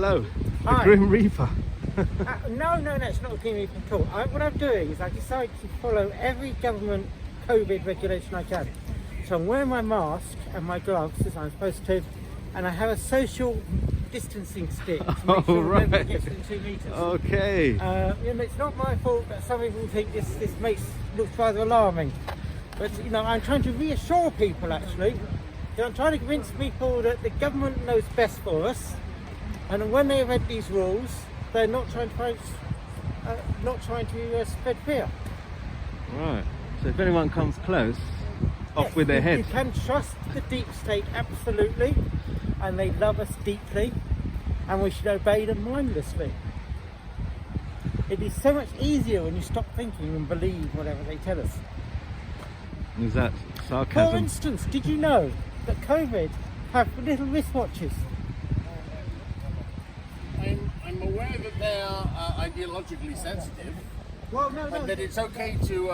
Hello. Hi. The Grim Reaper. No, it's not a Grim Reaper at all. What I'm doing is I decided to follow every government COVID regulation I can. So I'm wearing my mask and my gloves as I'm supposed to, and I have a social distancing stick to make sure nobody gets within 2 metres. Okay. It's not my fault that some people think this looks rather alarming. But I'm trying to reassure people actually. I'm trying to convince people that the government knows best for us, and when they read these rules, they're not trying to spread fear. Right. So if anyone comes close, off Yes, with their head. You can trust the deep state absolutely, and they love us deeply, and we should obey them mindlessly. It is so much easier when you stop thinking and believe whatever they tell us. Is that sarcasm? For instance, did you know that COVID have little wristwatches? I'm aware that they are ideologically sensitive, Well, no. and that it's okay to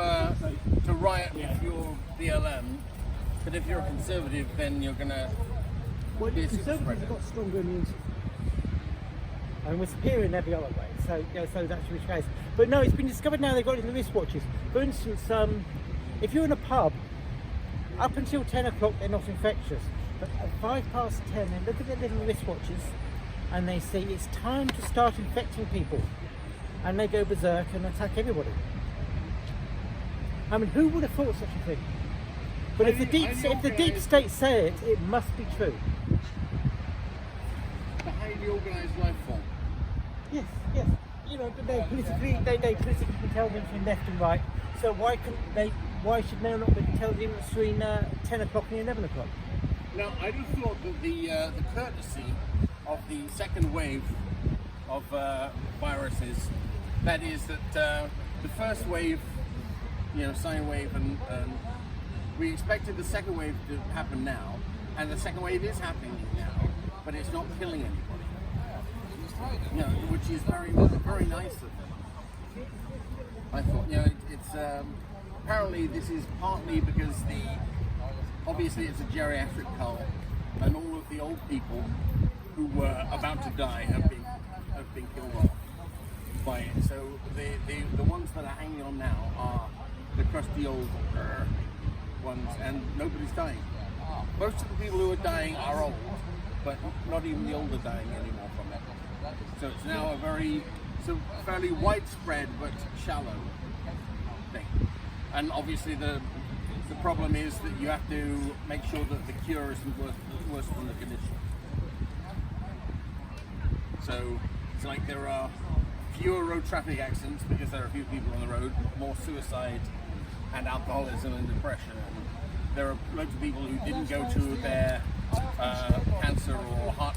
riot if you're BLM, but if you're a conservative, then you're gonna Well, be a conservatives have super-spreader. got stronger immune systems. And we're superior in every other way, so that's which case. But no, it's been discovered now they've got little wristwatches. For instance, if you're in a pub, up until 10 o'clock they're not infectious. But at 10:05, they look at their little wristwatches and they say it's time to start infecting people. And they go berserk and attack everybody. I mean, who would have thought such a thing? But if the deep state say it, it must be true. The highly organised life form. Yes. But they politically can tell them between left and right. So why should they not be tell them between 10 o'clock and 11 o'clock? Now, I just thought that the courtesy of the second wave of viruses, that is that the first wave, sine wave, and we expected the second wave to happen now, and the second wave is happening now, but it's not killing anybody. Which is very, very nice of them. I thought, it's apparently this is partly because obviously it's a geriatric cull, and all of the old people who were about to die have been killed off by it. So the ones that are hanging on now are the crusty old ones, and nobody's dying. Most of the people who are dying are old, but not even the old are dying anymore from it. So it's now a fairly widespread but shallow thing. And obviously the problem is that you have to make sure that the cure isn't worse than the condition. So it's like there are fewer road traffic accidents because there are few people on the road, more suicide and alcoholism and depression. And there are loads of people who didn't go to their cancer or heart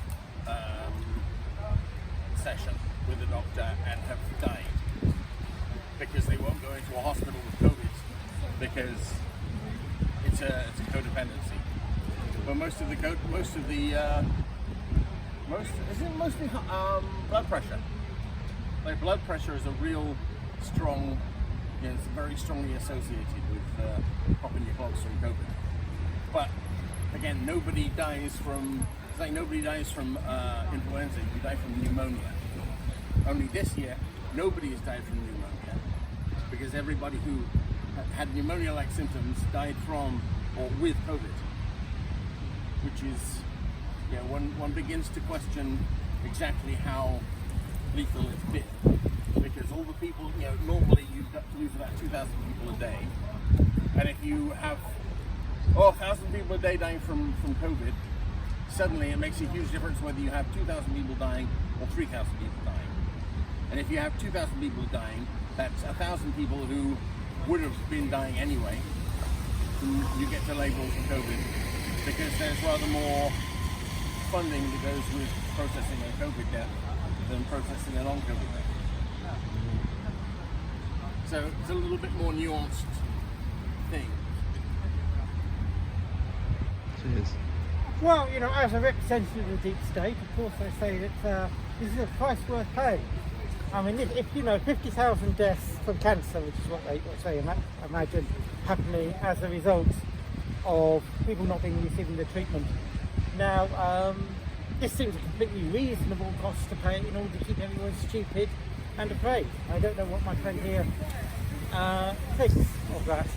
session with a doctor and have died because they won't go into a hospital with COVID because it's a codependency. But mostly blood pressure. Like blood pressure is a real strong, it's very strongly associated with popping your clogs from COVID. But again, nobody dies from influenza. You die from pneumonia. Only this year, nobody has died from pneumonia because everybody who had pneumonia-like symptoms died from or with COVID, which is, one begins to question exactly how lethal it's been, because all the people, normally you lose about 2,000 people a day, and if you have 1,000 people a day dying from COVID, suddenly it makes a huge difference whether you have 2,000 people dying or 3,000 people dying. And if you have 2,000 people dying, that's 1,000 people who would have been dying anyway, who you get to label as COVID, because there's rather more funding that goes with processing a COVID death than processing a non-COVID death. So it's a little bit more nuanced thing. Cheers. Well, as a representative of the deep state, of course I say that this is a price worth paying. I mean, if 50,000 deaths from cancer, which is what they imagine happening as a result of people not receiving the treatment. Now, this seems a completely reasonable cost to pay in order to keep everyone stupid and afraid. I don't know what my friend here thinks of that.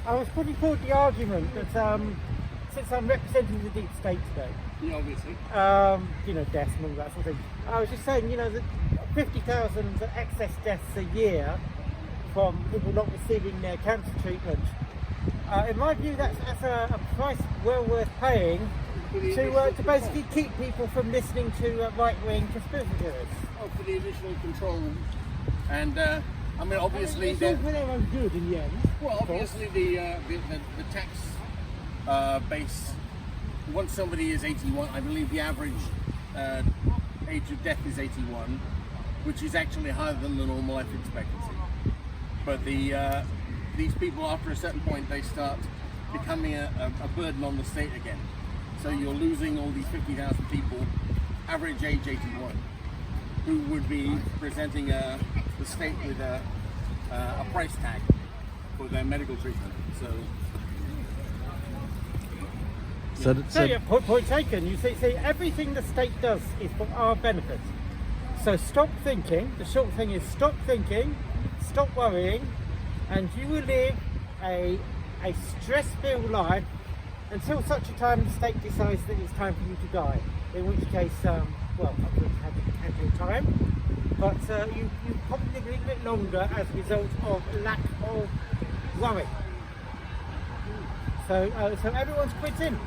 I was putting forward the argument that since I'm representing the deep state today, Yeah, obviously. Deaths and all that sort of thing, I was just saying, that 50,000 excess deaths a year from people not receiving their cancer treatment. In my view, that's a price well worth paying to basically keep people from listening to right-wing conspiracy theorists. Oh, for the additional control. And, obviously... It's all for their own good in the end. Well, obviously the tax base, once somebody is 81, I believe the average age of death is 81, which is actually higher than the normal life expectancy. But these people, after a certain point, they start becoming a burden on the state again. So you're losing all these 50,000 people, average age 81, who would be presenting the state with a price tag for their medical treatment. Point taken. You see, everything the state does is for our benefit. So stop thinking. The short thing is stop thinking, stop worrying, and you will live a stress-filled life until such a time the state decides that it's time for you to die. In which case, I'm going to have your time, but you probably live a little bit longer as a result of lack of worry. So everyone's quit in.